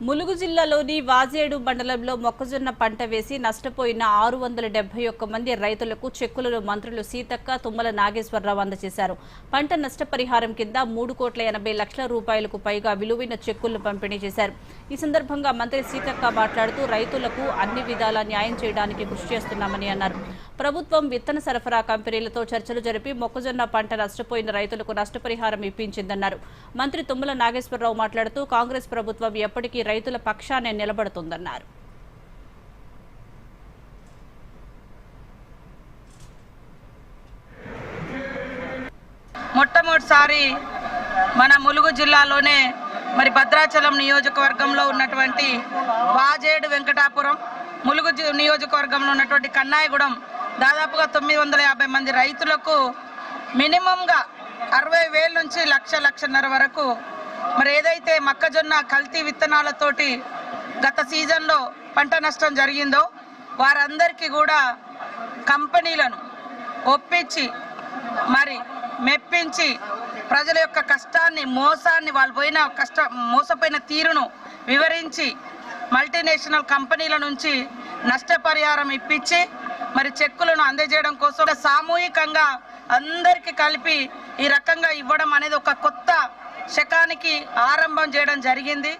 ములుగు జిల్లాలోని వాజేడు మండలంలో మొక్కజొన్న పంట వేసి నష్టపోయిన 671 మంది రైతులకు చెక్కులను మంత్రులు సీతక్క, తుమ్మల నాగేశ్వరరావు అందజేశారు. పంట నష్టపరిహారం కింద 3,80,00,000 రూపాయలకు పైగా విలువైన చెక్కులను పంపిణీ చేశారు. ఈ సందర్భంగా మంత్రి సీతక్క మాట్లాడుతూ రైతులకు అన్ని విధాలా న్యాయం చేయడానికి కృషి చేస్తున్నామని అన్నారు. ప్రభుత్వం విత్తన సరఫరా కంపెనీలతో చర్చలు జరిపి మొక్కజొన్న పంట నష్టపోయిన రైతులకు నష్టపరిహారం ఇప్పించిందన్నారు. మంత్రి తుమ్మల నాగేశ్వరరావు మాట్లాడుతూ కాంగ్రెస్ ప్రభుత్వం ఎప్పటికీ రైతుల పక్షానే నిలబడుతుందన్నారు. మొట్టమొదటిసారి మన ములుగు జిల్లాలోనే మరి భద్రాచలం నియోజకవర్గంలో ఉన్నటువంటి వాజేడు, వెంకటాపురం, ములుగు నియోజకవర్గంలో ఉన్నటువంటి కన్నాయగూడెం దాదాపుగా 950 మంది రైతులకు మినిమంగా 60,000 నుంచి 1,00,000 వరకు మరి ఏదైతే మొక్కజొన్న కల్తీ విత్తనాలతోటి గత సీజన్లో పంట నష్టం జరిగిందో వారందరికీ కూడా కంపెనీలను ఒప్పించి మరి మెప్పించి ప్రజల యొక్క కష్టాన్ని, మోసాన్ని, వాళ్ళు మోసపోయిన తీరును వివరించి మల్టీనేషనల్ కంపెనీల నుంచి నష్టపరిహారం ఇప్పించి మరి చెక్కులను అందజేయడం కోసం సామూహికంగా అందరికీ కలిపి ఈ రకంగా ఇవ్వడం అనేది ఒక కొత్త శకానికి ఆరంభం చేయడం జరిగింది.